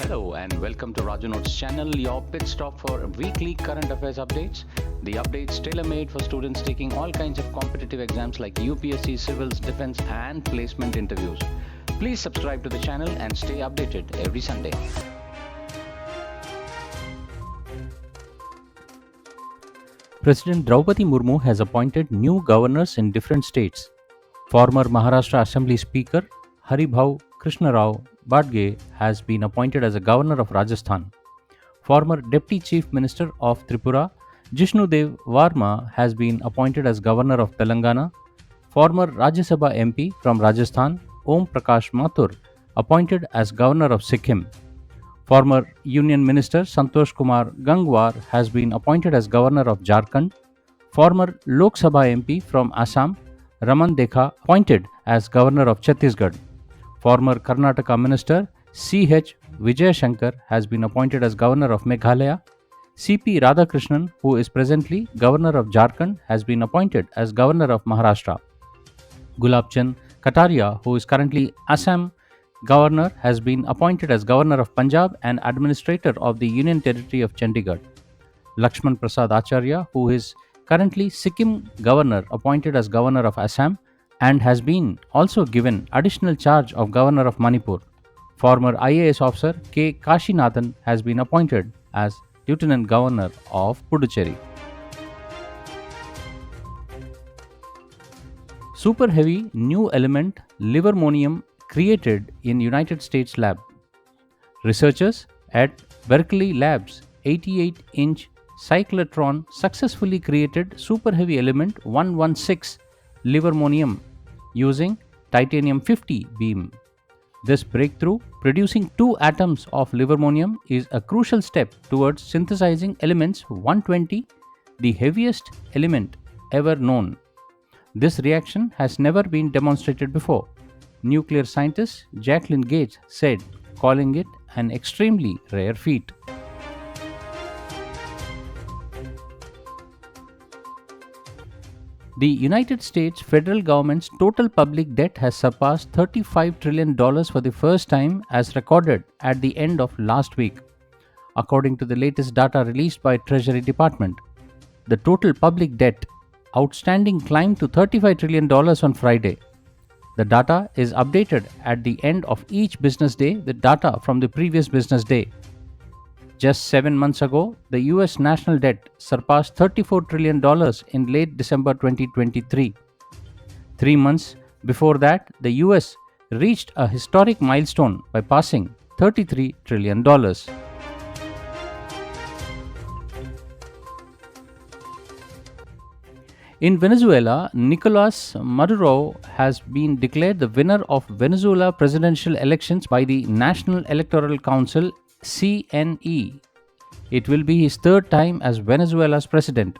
Hello and welcome to Raju Notes channel, your pit stop for weekly current affairs updates. The updates tailor-made for students taking all kinds of competitive exams like UPSC, civils, defense and placement interviews. Please subscribe to the channel and stay updated every Sunday. President Draupadi Murmu has appointed new governors in different states. Former Maharashtra Assembly Speaker Haribhau Krishna Rao Badge has been appointed as a governor of Rajasthan. Former Deputy Chief Minister of Tripura Jishnudev Varma has been appointed as governor of Telangana. Former Rajya Sabha MP from Rajasthan Om Prakash Mathur appointed as governor of Sikkim. Former Union Minister Santosh Kumar Gangwar has been appointed as governor of Jharkhand. Former Lok Sabha MP from Assam Raman Dekha appointed as governor of Chhattisgarh. Former Karnataka Minister C.H. Vijay Shankar has been appointed as governor of Meghalaya. C.P. Radhakrishnan, who is presently governor of Jharkhand, has been appointed as governor of Maharashtra. Gulabchand Kataria, who is currently Assam governor, has been appointed as governor of Punjab and administrator of the Union Territory of Chandigarh. Lakshman Prasad Acharya, who is currently Sikkim governor, appointed as governor of Assam and has been also given additional charge of governor of Manipur. Former IAS officer K. Kashinathan has been appointed as lieutenant governor of Puducherry. Super heavy new element livermonium created in United States lab. Researchers at Berkeley Labs 88-inch cyclotron successfully created super heavy element 116 livermonium using titanium 50 beam. This breakthrough, producing 2 atoms of livermonium, is a crucial step towards synthesizing elements 120, the heaviest element ever known. This reaction has never been demonstrated before, nuclear scientist Jacqueline Gates said, calling it an extremely rare feat. The United States federal government's total public debt has surpassed $35 trillion for the first time as recorded at the end of last week, according to the latest data released by Treasury Department. The total public debt outstanding climbed to $35 trillion on Friday. The data is updated at the end of each business day with data from the previous business day. Just 7 months ago, the US national debt surpassed $34 trillion in late December 2023. 3 months before that, the US reached a historic milestone by passing $33 trillion. In Venezuela, Nicolas Maduro has been declared the winner of Venezuela presidential elections by the National Electoral Council CNE. It will be his third time as Venezuela's president.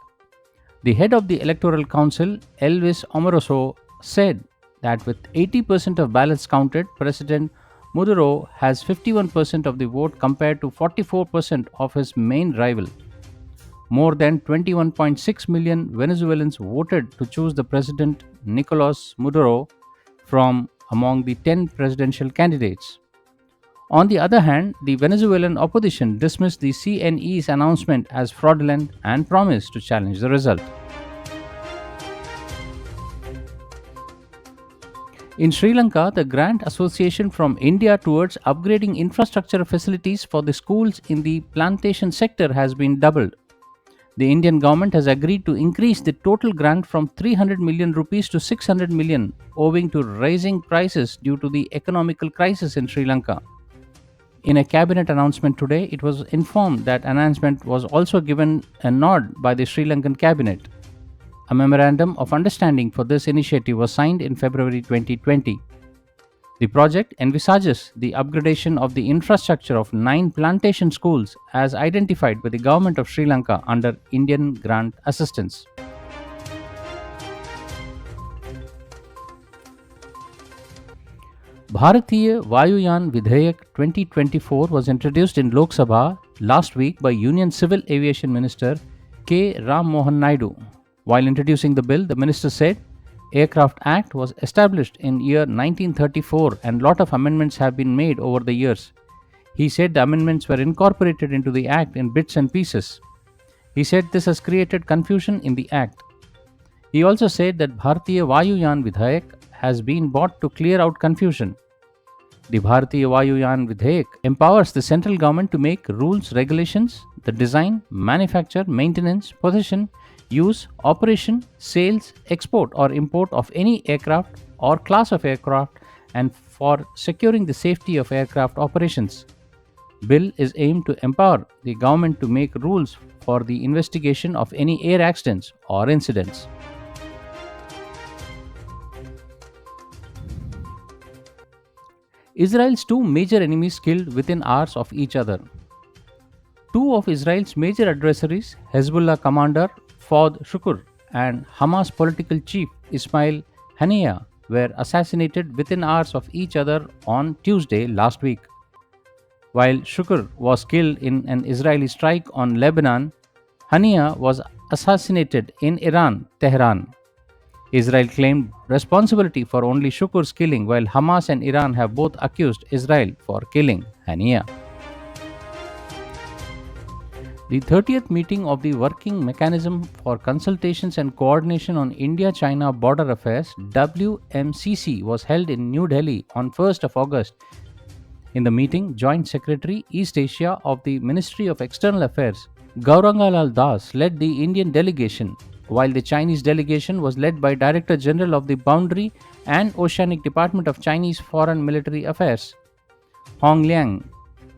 The head of the Electoral Council, Elvis Omaroso, said that with 80% of ballots counted, President Maduro has 51% of the vote compared to 44% of his main rival. More than 21.6 million Venezuelans voted to choose the president Nicolas Maduro from among the 10 presidential candidates. On the other hand, the Venezuelan opposition dismissed the CNE's announcement as fraudulent and promised to challenge the result. In Sri Lanka, the grant association from India towards upgrading infrastructure facilities for the schools in the plantation sector has been doubled. The Indian government has agreed to increase the total grant from 300 million rupees to 600 million, owing to rising prices due to the economical crisis in Sri Lanka. In a cabinet announcement today, it was informed that announcement was also given a nod by the Sri Lankan cabinet. A memorandum of understanding for this initiative was signed in February 2020. The project envisages the upgradation of the infrastructure of 9 plantation schools as identified by the government of Sri Lanka under Indian grant assistance. Bharatiya Vayuyan Vidhayak 2024 was introduced in Lok Sabha last week by Union Civil Aviation Minister K. Ram Mohan Naidu. While introducing the bill, the minister said, Aircraft Act was established in year 1934 and lot of amendments have been made over the years. He said the amendments were incorporated into the Act in bits and pieces. He said this has created confusion in the Act. He also said that Bharatiya Vayuyan Vidhayak has been bought to clear out confusion. The Bharatiya Vayuyan Vidhayak empowers the central government to make rules, regulations, the design, manufacture, maintenance, possession, use, operation, sales, export or import of any aircraft or class of aircraft and for securing the safety of aircraft operations. Bill is aimed to empower the government to make rules for the investigation of any air accidents or incidents. Israel's two major enemies killed within hours of each other. Two of Israel's major adversaries, Hezbollah commander Fouad Shukur and Hamas political chief Ismail Haniyeh, were assassinated within hours of each other on Tuesday last week. While Shukur was killed in an Israeli strike on Lebanon, Haniyeh was assassinated in Iran, Tehran. Israel claimed responsibility for only Shukur's killing, while Hamas and Iran have both accused Israel for killing Haniyeh. The 30th meeting of the Working Mechanism for Consultations and Coordination on India-China Border Affairs (WMCC) was held in New Delhi on 1st of August. In the meeting, Joint Secretary East Asia of the Ministry of External Affairs, Gaurangalal Das, led the Indian delegation, while the Chinese delegation was led by Director General of the Boundary and Oceanic Department of Chinese Foreign Military Affairs, Hong Liang.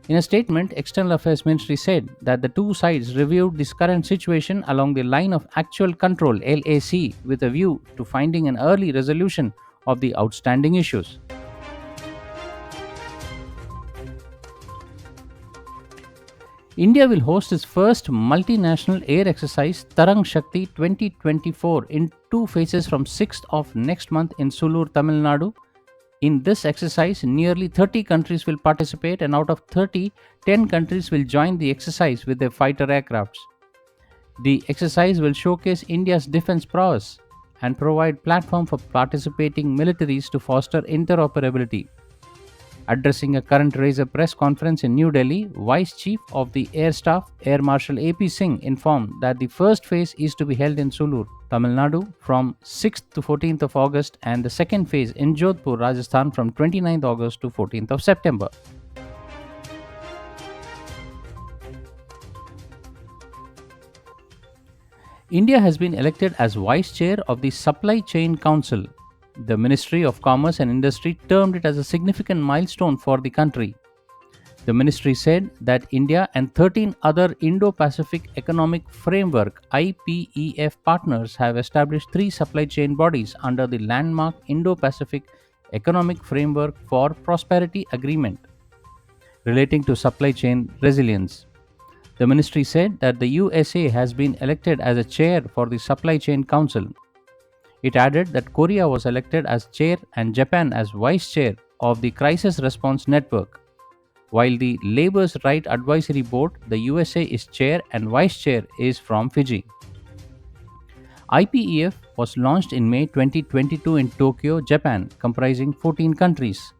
In a statement, External Affairs Ministry said that the two sides reviewed this current situation along the line of actual control (LAC) with a view to finding an early resolution of the outstanding issues. India will host its first multinational air exercise Tarang Shakti 2024 in two phases from 6th of next month in Sulur, Tamil Nadu. In this exercise, nearly 30 countries will participate, and out of 30, 10 countries will join the exercise with their fighter aircrafts. The exercise will showcase India's defense prowess and provide platform for participating militaries to foster interoperability. Addressing a current Razor press conference in New Delhi, Vice Chief of the Air Staff, Air Marshal A.P. Singh, informed that the first phase is to be held in Sulur, Tamil Nadu from 6th to 14th of August and the second phase in Jodhpur, Rajasthan from 29th August to 14th of September. India has been elected as Vice Chair of the Supply Chain Council. The Ministry of Commerce and Industry termed it as a significant milestone for the country. The ministry said that India and 13 other Indo-Pacific Economic Framework (IPEF) partners have established three supply chain bodies under the landmark Indo-Pacific Economic Framework for Prosperity Agreement relating to supply chain resilience. The ministry said that the USA has been elected as a chair for the Supply Chain Council. It added that Korea was elected as chair and Japan as vice chair of the Crisis Response Network. While the Labor's Right Advisory Board, the USA is chair and vice chair is from Fiji. IPEF was launched in May 2022 in Tokyo, Japan, comprising 14 countries.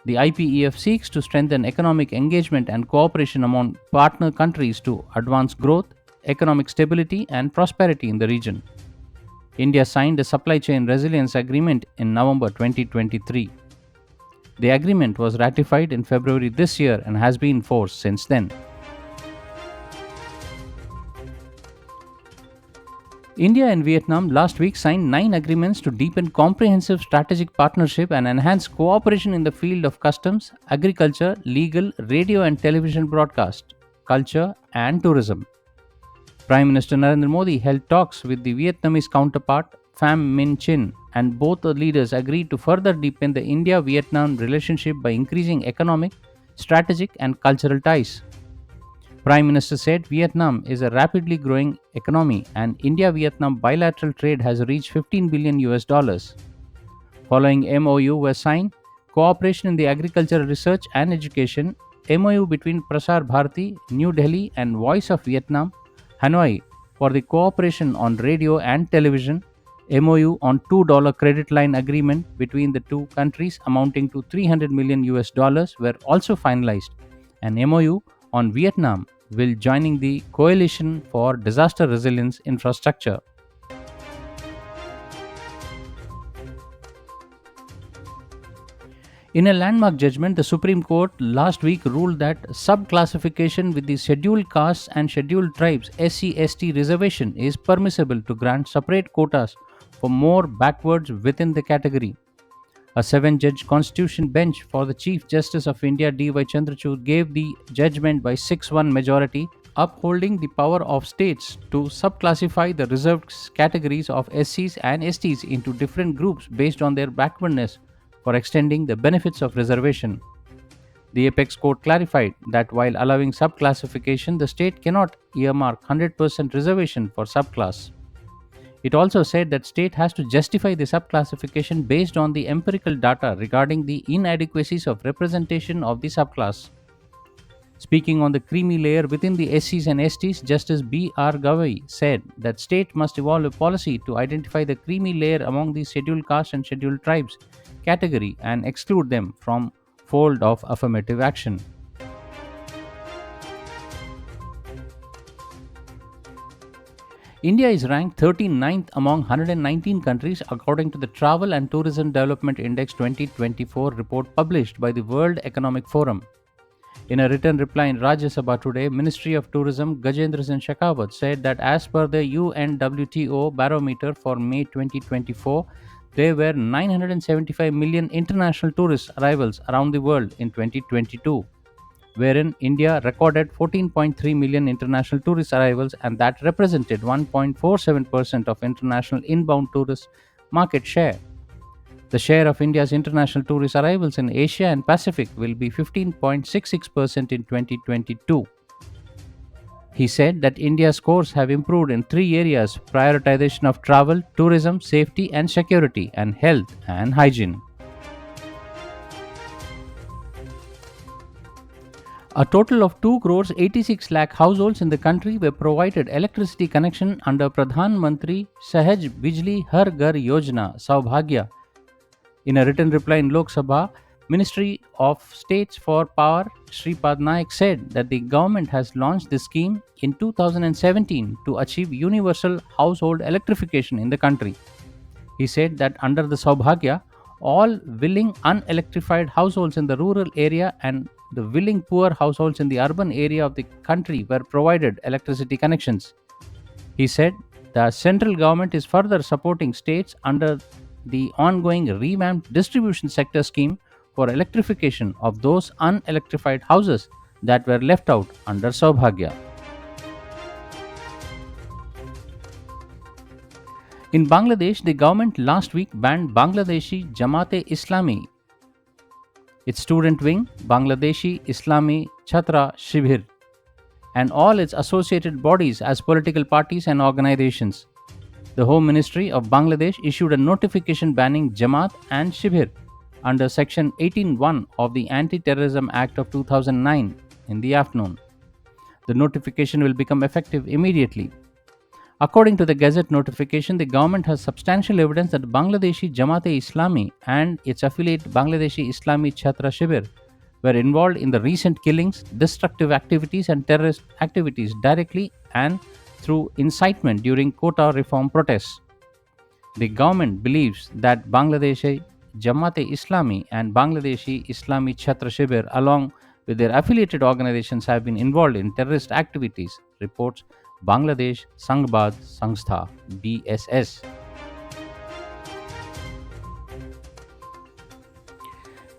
The IPEF seeks to strengthen economic engagement and cooperation among partner countries to advance growth, economic stability, and prosperity in the region. India signed a supply chain resilience agreement in November 2023. The agreement was ratified in February this year and has been in force since then. India and Vietnam last week signed 9 agreements to deepen comprehensive strategic partnership and enhance cooperation in the field of customs, agriculture, legal, radio and television broadcast, culture, and tourism. Prime Minister Narendra Modi held talks with the Vietnamese counterpart Pham Minh Chinh, and both the leaders agreed to further deepen the India-Vietnam relationship by increasing economic, strategic, and cultural ties. Prime Minister said Vietnam is a rapidly growing economy and India-Vietnam bilateral trade has reached $15 billion. Following MOU was signed, cooperation in the agricultural research and education, MOU between Prasar Bharati, New Delhi, and Voice of Vietnam, Hanoi for the cooperation on radio and television, MOU on $2 credit line agreement between the two countries amounting to $300 million were also finalized, an MOU on Vietnam will joining the Coalition for Disaster Resilience Infrastructure. In a landmark judgment, the Supreme Court last week ruled that subclassification with the scheduled castes and scheduled tribes SC/ST reservation is permissible to grant separate quotas for more backwards within the category. A seven-judge constitution bench for the Chief Justice of India D.Y. Chandrachud gave the judgment by 6-1 majority, upholding the power of states to subclassify the reserved categories of SCs and STs into different groups based on their backwardness for extending the benefits of reservation. The apex court clarified that while allowing subclassification, the state cannot earmark 100% reservation for subclass. It also said that state has to justify the subclassification based on the empirical data regarding the inadequacies of representation of the subclass. Speaking on the creamy layer within the SCs and STs, Justice B.R. Gavai said that state must evolve a policy to identify the creamy layer among the scheduled caste and scheduled tribes category and exclude them from fold of affirmative action. India is ranked 39th among 119 countries according to the Travel and Tourism Development Index 2024 report published by the World Economic Forum. In a written reply in Rajya Sabha today, Ministry of Tourism Gajendra Singh Shekhawat said that as per the UNWTO barometer for May 2024, there were 975 million international tourist arrivals around the world in 2022, wherein India recorded 14.3 million international tourist arrivals, and that represented 1.47% of international inbound tourist market share. The share of India's international tourist arrivals in Asia and Pacific will be 15.66% in 2022. He said that India's scores have improved in three areas: prioritization of travel, tourism, safety and security, and health and hygiene. A total of 2 crores 86 lakh households in the country were provided electricity connection under Pradhan Mantri Sahaj Bijli Har Ghar Yojana Saubhagya. In a written reply in Lok Sabha, Ministry of States for Power Shripad Naik said that the government has launched this scheme in 2017 to achieve universal household electrification in the country. He said that under the Saubhagya, all willing unelectrified households in the rural area and the willing poor households in the urban area of the country were provided electricity connections. He said the central government is further supporting states under the ongoing revamped distribution sector scheme for electrification of those unelectrified houses that were left out under Saubhagya. In Bangladesh, the government last week banned Bangladeshi Jamat Islami, its student wing, Bangladeshi Islami Chhatra Shibir, and all its associated bodies as political parties and organizations. The Home Ministry of Bangladesh issued a notification banning Jamaat and Shibir under Section 18(1) of the Anti-Terrorism Act of 2009 in the afternoon. The notification will become effective immediately. According to the Gazette notification, the government has substantial evidence that Bangladeshi Jamat Islami and its affiliate Bangladeshi Islami Chhatra Shibir were involved in the recent killings, destructive activities and terrorist activities directly and through incitement during quota reform protests. The government believes that Bangladeshi Jamat Islami and Bangladeshi Islami Chhatra Shibir, along with their affiliated organizations, have been involved in terrorist activities, reports Bangladesh Sangbad Sangstha (BSS).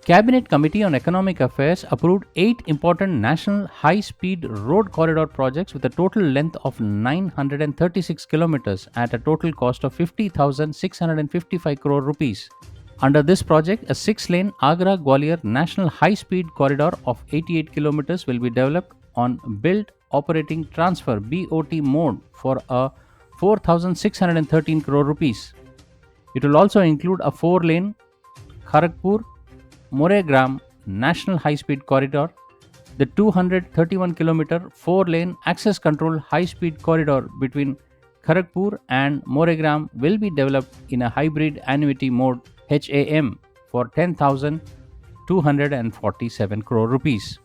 Cabinet Committee on Economic Affairs approved 8 important national high-speed road corridor projects with a total length of 936 kilometers at a total cost of 50,655 crore rupees. Under this project, a 6-lane Agra-Gwalior National High-Speed Corridor of 88 kilometers will be developed on Build, Operating, Transfer (BOT) mode for a 4,613 crore rupees. It will also include a 4-lane Kharagpur Moregram National High Speed Corridor. The 231 kilometer 4-lane access control high speed corridor between Kharagpur and Moregram will be developed in a hybrid annuity mode HAM for 10,247 crore rupees.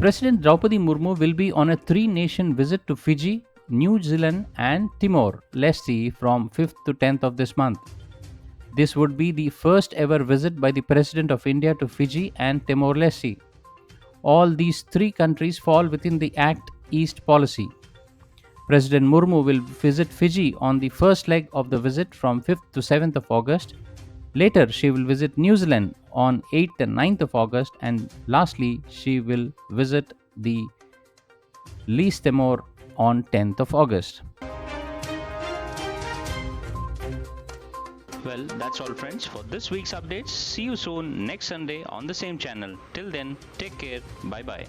President Draupadi Murmu will be on a three-nation visit to Fiji, New Zealand and Timor-Leste from 5th to 10th of this month. This would be the first ever visit by the President of India to Fiji and Timor-Leste. All these three countries fall within the Act East policy. President Murmu will visit Fiji on the first leg of the visit from 5th to 7th of August. Later, she will visit New Zealand on 8th and 9th of August, and lastly, she will visit the Leste Timor on 10th of August. Well, that's all, friends, for this week's updates. See you soon next Sunday on the same channel. Till then, take care. Bye bye.